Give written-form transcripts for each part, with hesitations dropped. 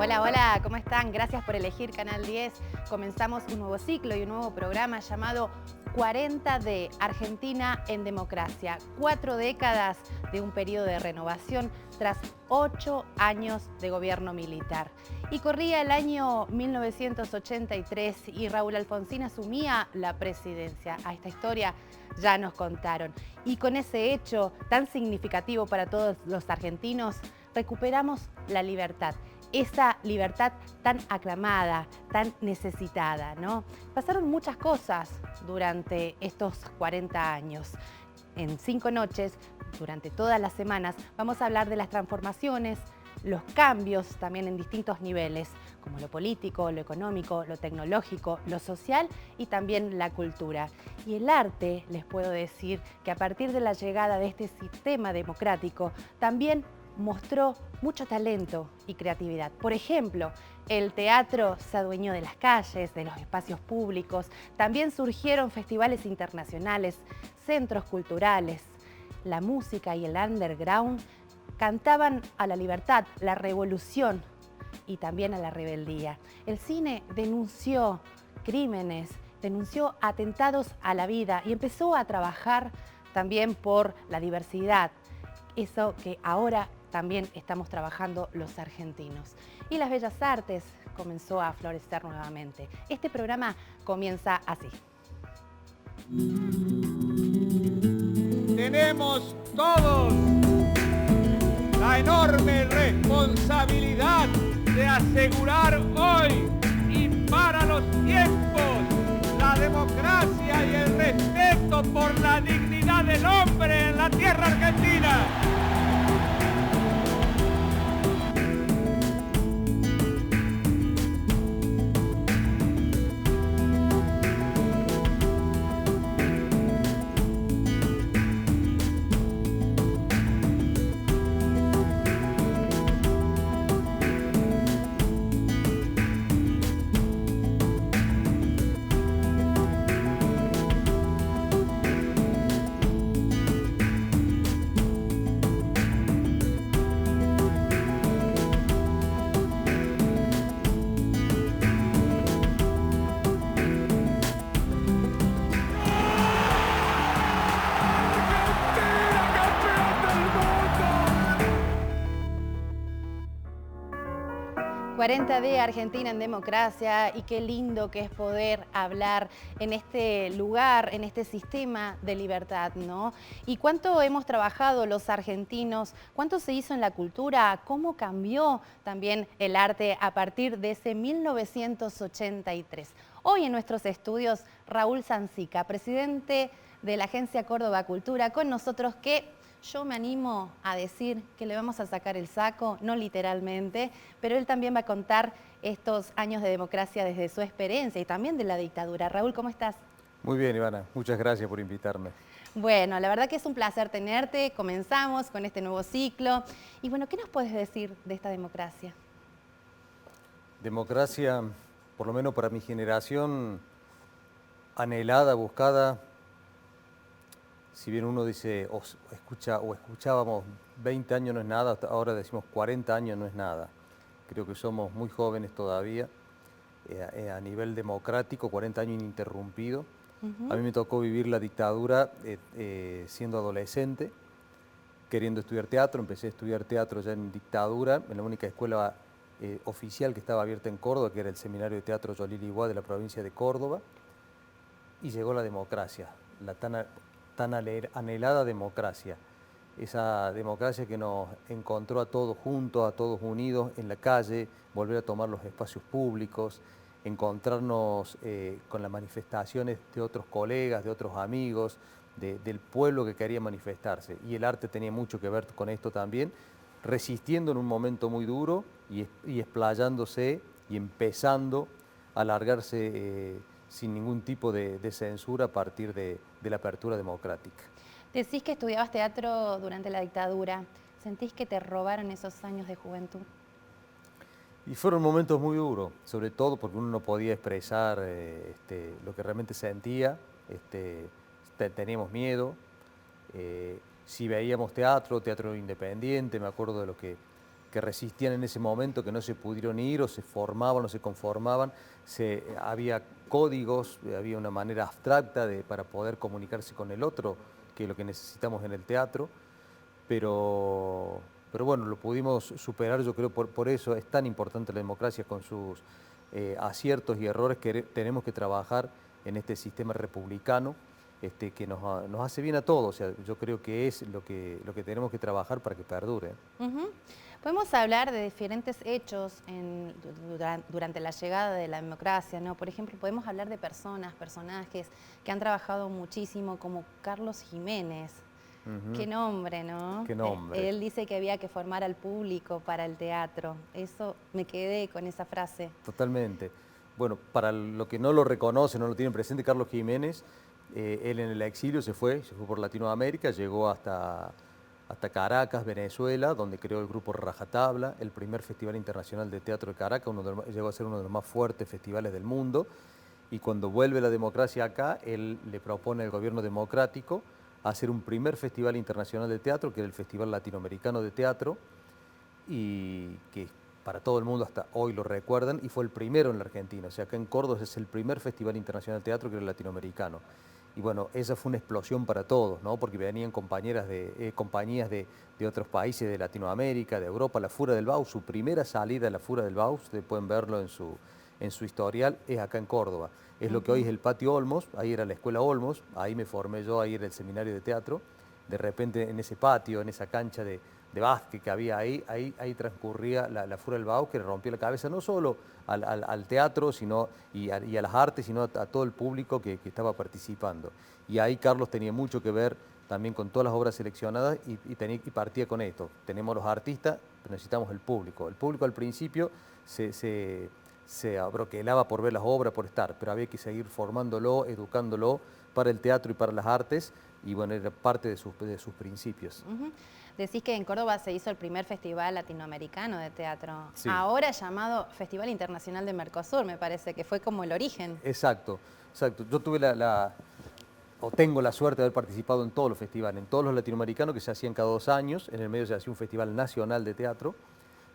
Hola, hola, ¿cómo están? Gracias por elegir Canal 10. Comenzamos un nuevo ciclo y un nuevo programa llamado 40D, Argentina en democracia. 4 décadas de un periodo de renovación tras 8 años de gobierno militar. Y corría el año 1983 y Raúl Alfonsín asumía la presidencia. A esta historia ya nos contaron. Y con ese hecho tan significativo para todos los argentinos, recuperamos la libertad. Esa libertad tan aclamada, tan necesitada, ¿no? Pasaron muchas cosas durante estos 40 años. En 5 noches, durante todas las semanas, vamos a hablar de las transformaciones, los cambios también en distintos niveles, como lo político, lo económico, lo tecnológico, lo social y también la cultura. Y el arte, les puedo decir que a partir de la llegada de este sistema democrático, también mostró mucho talento y creatividad. Por ejemplo, el teatro se adueñó de las calles, de los espacios públicos. También surgieron festivales internacionales, centros culturales. La música y el underground cantaban a la libertad, la revolución y también a la rebeldía. El cine denunció crímenes, denunció atentados a la vida y empezó a trabajar también por la diversidad. Eso que ahora también estamos trabajando los argentinos. Y las bellas artes comenzó a florecer nuevamente. Este programa comienza así. Tenemos todos la enorme responsabilidad de asegurar hoy y para los tiempos la democracia y el respeto por la dignidad del hombre en la tierra argentina. De Argentina en democracia, y qué lindo que es poder hablar en este lugar, en este sistema de libertad, ¿no? Y cuánto hemos trabajado los argentinos, cuánto se hizo en la cultura, cómo cambió también el arte a partir de ese 1983. Hoy en nuestros estudios, Raúl Sancica, presidente de la Agencia Córdoba Cultura, con nosotros, que yo me animo a decir que le vamos a sacar el saco, no literalmente, pero él también va a contar estos años de democracia desde su experiencia y también de la dictadura. Raúl, ¿cómo estás? Muy bien, Ivana. Muchas gracias por invitarme. Bueno, la verdad que es un placer tenerte. Comenzamos con este nuevo ciclo. Y bueno, ¿qué nos puedes decir de esta democracia? Democracia, por lo menos para mi generación, anhelada, buscada. Si bien uno dice o escuchábamos 20 años no es nada, ahora decimos 40 años no es nada. Creo que somos muy jóvenes todavía. A nivel democrático, 40 años ininterrumpido. A mí me tocó vivir la dictadura siendo adolescente, queriendo estudiar teatro. Empecé a estudiar teatro ya en dictadura, en la única escuela oficial que estaba abierta en Córdoba, que era el Seminario de Teatro Yolil Iguá de la provincia de Córdoba. Y llegó la democracia, la tan anhelada democracia. Esa democracia que nos encontró a todos juntos, a todos unidos en la calle, volver a tomar los espacios públicos, encontrarnos con las manifestaciones de otros colegas, de otros amigos, del pueblo que quería manifestarse. Y el arte tenía mucho que ver con esto también, resistiendo en un momento muy duro y explayándose y empezando a alargarse sin ningún tipo de censura a partir de la apertura democrática. Decís que estudiabas teatro durante la dictadura. ¿Sentís que te robaron esos años de juventud? Y fueron momentos muy duros, sobre todo porque uno no podía expresar lo que realmente sentía, teníamos miedo. Si veíamos teatro independiente, me acuerdo de lo que que resistían en ese momento, que no se pudieron ir o se formaban o se conformaban. Había códigos, había una manera abstracta para poder comunicarse con el otro, que es lo que necesitamos en el teatro, pero bueno, lo pudimos superar. Yo creo por eso es tan importante la democracia, con sus aciertos y errores que tenemos que trabajar en este sistema republicano, que nos hace bien a todos. O sea, yo creo que es lo que tenemos que trabajar para que perdure. Podemos hablar de diferentes hechos durante la llegada de la democracia, ¿no? Por ejemplo, podemos hablar de personajes que han trabajado muchísimo, como Carlos Jiménez. Qué nombre, ¿no? Qué nombre. Él dice que había que formar al público para el teatro. Eso, me quedé con esa frase. Totalmente. Bueno, para lo que no lo reconoce, no lo tienen presente, Carlos Jiménez, él en el exilio se fue por Latinoamérica, llegó hasta Caracas, Venezuela, donde creó el grupo Rajatabla, el primer festival internacional de teatro de Caracas, llegó a ser uno de los más fuertes festivales del mundo. Y cuando vuelve la democracia acá, él le propone al gobierno democrático hacer un primer festival internacional de teatro, que era el Festival Latinoamericano de Teatro, y que para todo el mundo hasta hoy lo recuerdan, y fue el primero en la Argentina. O sea, acá en Córdoba es el primer Festival Internacional de Teatro, que era el latinoamericano. Y bueno, esa fue una explosión para todos, ¿no? Porque venían compañías de otros países de Latinoamérica, de Europa. La Fura del Baus, su primera salida a la Fura del Baus, pueden verlo en su historial, es acá en Córdoba. Es lo que hoy es el Patio Olmos, ahí era la Escuela Olmos, ahí me formé yo, ahí era el seminario de teatro. De repente en ese patio, en esa cancha de básquet que había ahí transcurría la Fura del Baus, que le rompió la cabeza no solo al teatro y a las artes, sino a todo el público que estaba participando. Y ahí Carlos tenía mucho que ver también con todas las obras seleccionadas y partía con esto. Tenemos los artistas, pero necesitamos el público. El público al principio se abroquelaba por ver las obras, por estar, pero había que seguir formándolo, educándolo para el teatro y para las artes, y bueno, era parte de sus principios. Decís que en Córdoba se hizo el primer festival latinoamericano de teatro, sí. Ahora llamado Festival Internacional de Mercosur, me parece que fue como el origen. Exacto. Yo tuve tengo la suerte de haber participado en todos los festivales, en todos los latinoamericanos que se hacían cada 2 años, en el medio se hacía un festival nacional de teatro,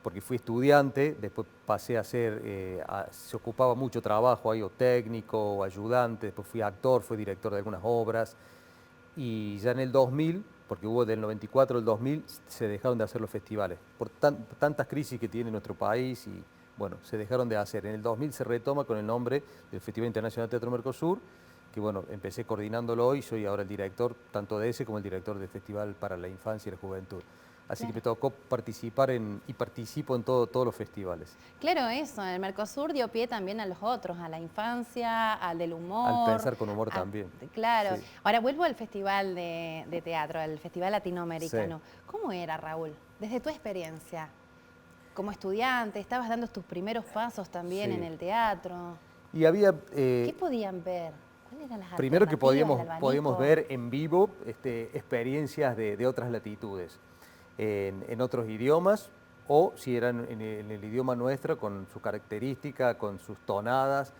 porque fui estudiante, después pasé a ser, se ocupaba mucho trabajo ahí, o técnico, o ayudante, después fui actor, fui director de algunas obras, y ya en el 2000, porque hubo del 94 al 2000, se dejaron de hacer los festivales, por tantas crisis que tiene nuestro país, y bueno, se dejaron de hacer. En el 2000 se retoma con el nombre del Festival Internacional de Teatro Mercosur, que bueno, empecé coordinándolo y soy ahora el director, tanto de ese como el director del Festival para la Infancia y la Juventud. Así que me tocó participar y participo en todos los festivales. Claro, eso, el Mercosur dio pie también a los otros, a la infancia, al del humor. Al pensar con humor también. Claro. Sí. Ahora vuelvo al festival de teatro, al Festival Latinoamericano. Sí. ¿Cómo era, Raúl? Desde tu experiencia, como estudiante, estabas dando tus primeros pasos también en el teatro. Y había... ¿Qué podían ver? ¿Cuáles eran las primero que alternativas, podíamos ver en vivo experiencias de otras latitudes. En otros idiomas, o si eran en el idioma nuestro, con su característica, con sus tonadas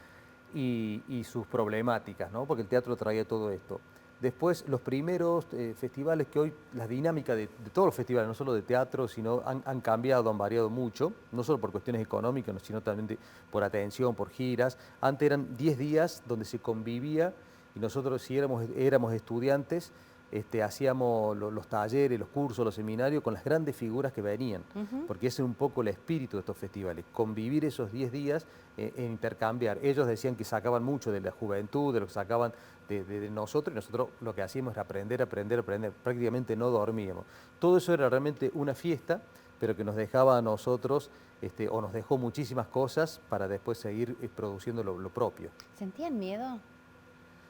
y sus problemáticas, ¿no? Porque el teatro traía todo esto. Después, los primeros festivales que hoy, las dinámicas de todos los festivales, no solo de teatro, sino han cambiado, han variado mucho, no solo por cuestiones económicas, sino también por atención, por giras. Antes eran 10 días donde se convivía, y nosotros, si éramos estudiantes, hacíamos los talleres, los cursos, los seminarios con las grandes figuras que venían, porque ese es un poco el espíritu de estos festivales, convivir esos 10 días en intercambiar. Ellos decían que sacaban mucho de la juventud, de lo que sacaban de nosotros, y nosotros lo que hacíamos era aprender, prácticamente no dormíamos. Todo eso era realmente una fiesta, pero que nos dejaba a nosotros, o nos dejó muchísimas cosas para después seguir produciendo lo propio. ¿Sentían miedo?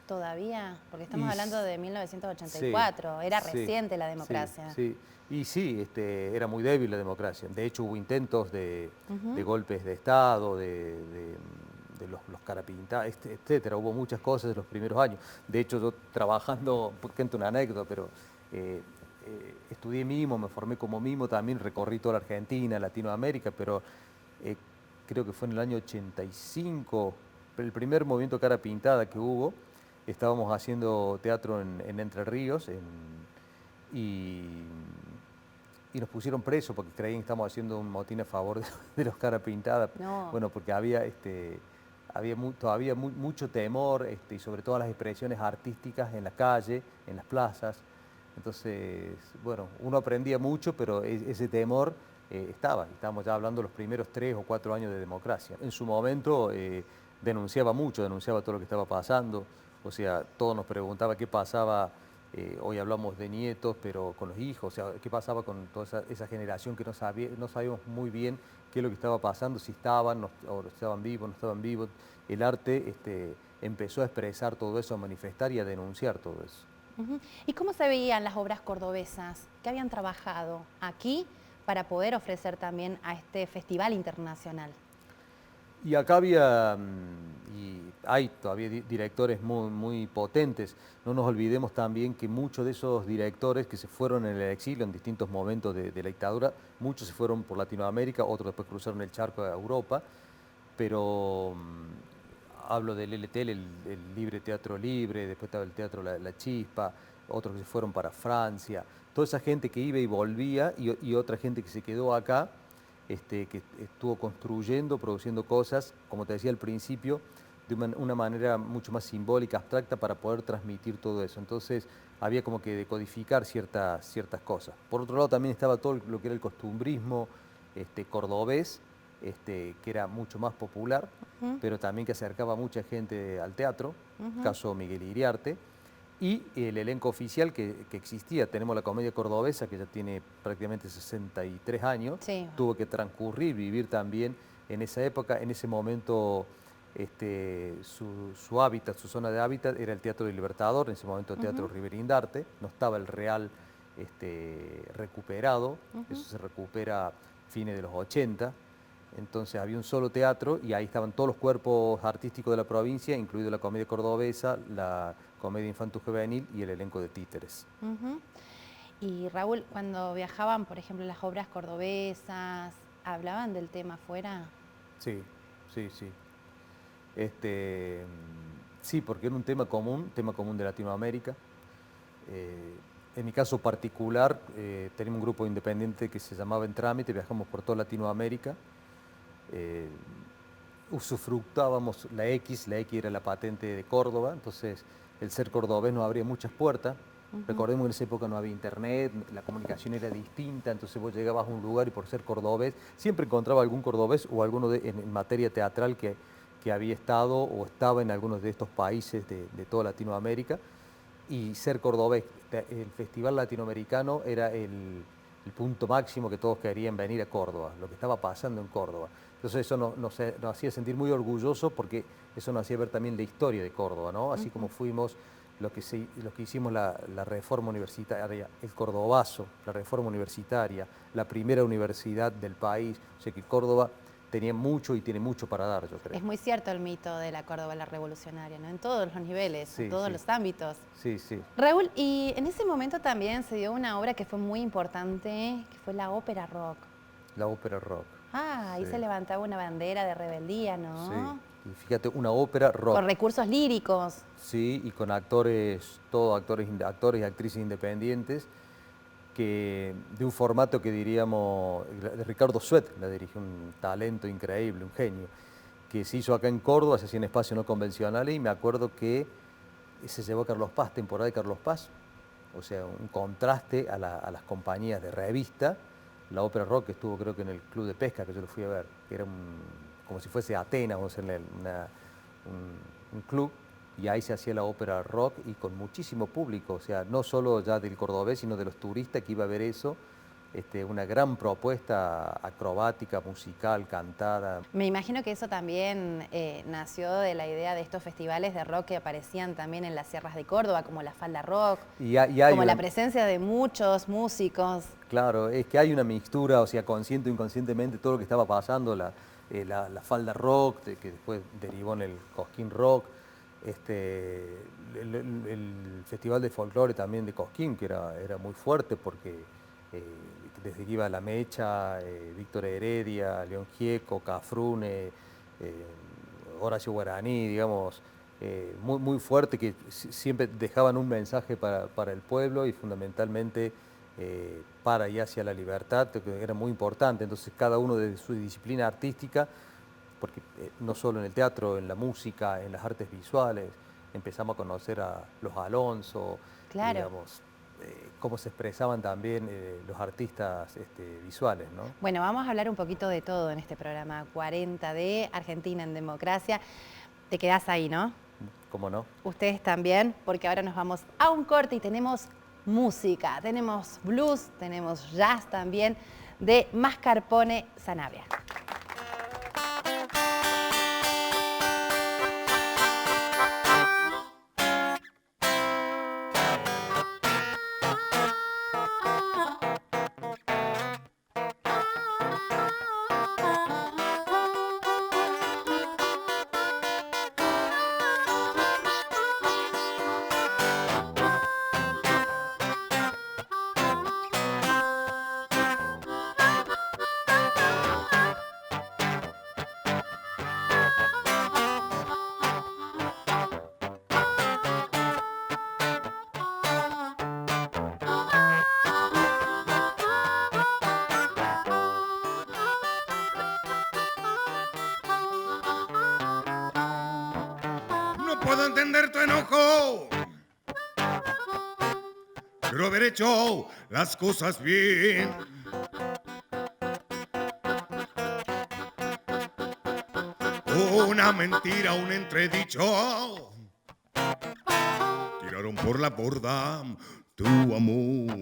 ¿Todavía? Porque estamos hablando de 1984, era reciente la democracia. Sí, y sí, era muy débil la democracia. De hecho, hubo intentos de golpes de Estado, de los carapintados, etcétera. Hubo muchas cosas en los primeros años. De hecho, yo trabajando, cuento una anécdota, pero estudié mimo, me formé como mimo, también recorrí toda la Argentina, Latinoamérica, pero creo que fue en el año 85, el primer movimiento cara pintada que hubo. Estábamos haciendo teatro en Entre Ríos y y nos pusieron presos porque creían que estábamos haciendo un motín a favor de los cara pintada. No. Bueno, porque había, todavía mucho temor y sobre todo las expresiones artísticas en la calle, en las plazas. Entonces, bueno, uno aprendía mucho, pero ese temor estábamos ya hablando de los primeros 3 o 4 años de democracia. En su momento denunciaba mucho, denunciaba todo lo que estaba pasando, o sea, todos nos preguntaba qué pasaba, hoy hablamos de nietos, pero con los hijos, o sea, qué pasaba con toda esa generación que no sabíamos muy bien qué es lo que estaba pasando, si estaban o estaban vivos, no estaban vivos. El arte empezó a expresar todo eso, a manifestar y a denunciar todo eso. ¿Y cómo se veían las obras cordobesas que habían trabajado aquí para poder ofrecer también a este festival internacional? Y acá había, y hay todavía directores muy potentes. No nos olvidemos también que muchos de esos directores que se fueron en el exilio en distintos momentos de la dictadura, muchos se fueron por Latinoamérica, otros después cruzaron el charco a Europa, pero hablo del LTL, el Libre Teatro Libre, después estaba el Teatro La Chispa, otros que se fueron para Francia, toda esa gente que iba y volvía y otra gente que se quedó acá, que estuvo construyendo, produciendo cosas, como te decía al principio, de una manera mucho más simbólica, abstracta, para poder transmitir todo eso. Entonces había como que decodificar ciertas cosas. Por otro lado también estaba todo lo que era el costumbrismo cordobés, que era mucho más popular, pero también que acercaba a mucha gente al teatro, caso Miguel Iriarte, y el elenco oficial que existía. Tenemos la comedia cordobesa, que ya tiene prácticamente 63 años, sí. Tuvo que transcurrir, vivir también en esa época, en ese momento su hábitat, su zona de hábitat era el Teatro del Libertador, en ese momento Teatro Riverindarte, no estaba el Real recuperado, eso se recupera a fines de los 80, entonces había un solo teatro y ahí estaban todos los cuerpos artísticos de la provincia, incluido la comedia cordobesa, la comedia infanto-juvenil y el elenco de títeres. Y Raúl, cuando viajaban, por ejemplo, las obras cordobesas, ¿hablaban del tema afuera? Sí. Sí, porque era un tema común de Latinoamérica. En mi caso particular, teníamos un grupo independiente que se llamaba En Trámite, viajamos por toda Latinoamérica. Usufructábamos la X era la patente de Córdoba, entonces el ser cordobés nos abría muchas puertas. Recordemos que en esa época no había internet, la comunicación era distinta, entonces vos llegabas a un lugar y por ser cordobés, siempre encontraba algún cordobés o alguno en materia teatral que había estado o estaba en algunos de estos países de toda Latinoamérica. Y ser cordobés, el Festival Latinoamericano era el punto máximo que todos querían venir a Córdoba, lo que estaba pasando en Córdoba. Entonces eso nos hacía sentir muy orgullosos porque eso nos hacía ver también la historia de Córdoba, ¿no? Así como fuimos lo que hicimos la reforma universitaria, el cordobazo, la reforma universitaria, la primera universidad del país, o sea que Córdoba tenía mucho y tiene mucho para dar, yo creo. Es muy cierto el mito de la Córdoba la revolucionaria, ¿no? En todos los niveles, Sí, en todos los ámbitos. Sí. Raúl, y en ese momento también se dio una obra que fue muy importante, que fue la ópera rock. La ópera rock. Ahí se levantaba una bandera de rebeldía, ¿no? Sí, y fíjate, una ópera rock. Con recursos líricos. Sí, y con actores, todos actores y actrices independientes, de un formato que diríamos, de Ricardo Suet, la dirigió, un talento increíble, un genio, que se hizo acá en Córdoba, se hacía en espacios no convencionales, y me acuerdo que se llevó a Carlos Paz, temporada de Carlos Paz, o sea, un contraste a las compañías de revista. La ópera rock que estuvo creo que en el Club de Pesca, que yo lo fui a ver, que era como si fuese Atenas, vamos a decirle, un club, y ahí se hacía la ópera rock y con muchísimo público, o sea, no solo ya del cordobés, sino de los turistas que iba a ver eso, una gran propuesta acrobática, musical, cantada. Me imagino que eso también nació de la idea de estos festivales de rock que aparecían también en las sierras de Córdoba, como la Falda Rock, como la presencia de muchos músicos. Claro, es que hay una mixtura, o sea, consciente o inconscientemente, todo lo que estaba pasando, la Falda Rock, que después derivó en el Cosquín Rock, el Festival de Folclore también de Cosquín, que era muy fuerte porque desde que iba La Mecha, Víctor Heredia, León Gieco, Cafrune, Horacio Guaraní, digamos, muy fuerte, que siempre dejaban un mensaje para el pueblo y fundamentalmente para y hacia la libertad, que era muy importante. Entonces cada uno de su disciplina artística, porque no solo en el teatro, en la música, en las artes visuales, empezamos a conocer a los Alonso, Claro. digamos, cómo se expresaban también los artistas visuales, ¿no? Bueno, vamos a hablar un poquito de todo en este programa 40D, Argentina en Democracia. Te quedás ahí, ¿no? ¿Cómo no? Ustedes también, porque ahora nos vamos a un corte y tenemos música, tenemos blues, tenemos jazz también de Mascarpone Sanabria. No puedo entender tu enojo, pero haber hecho las cosas bien. Una mentira, un entredicho, tiraron por la borda tu amor.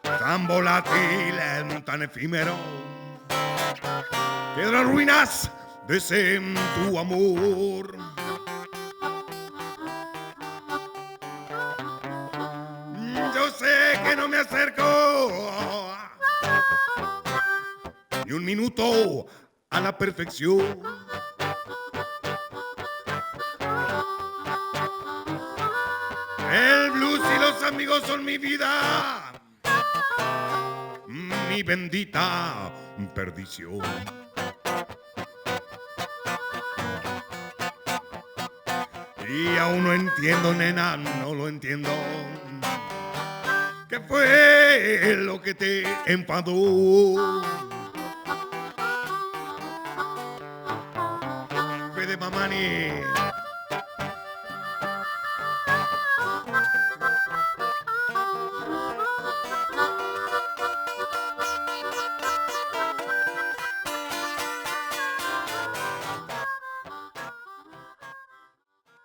Tan volátil, tan efímero, que de las ruinas de ese tu amor. Yo sé que no me acerco ni un minuto a la perfección. El blues y los amigos son mi vida, mi bendita perdición. Y aún no entiendo, nena, no lo entiendo. ¿Qué fue lo que te enfadó?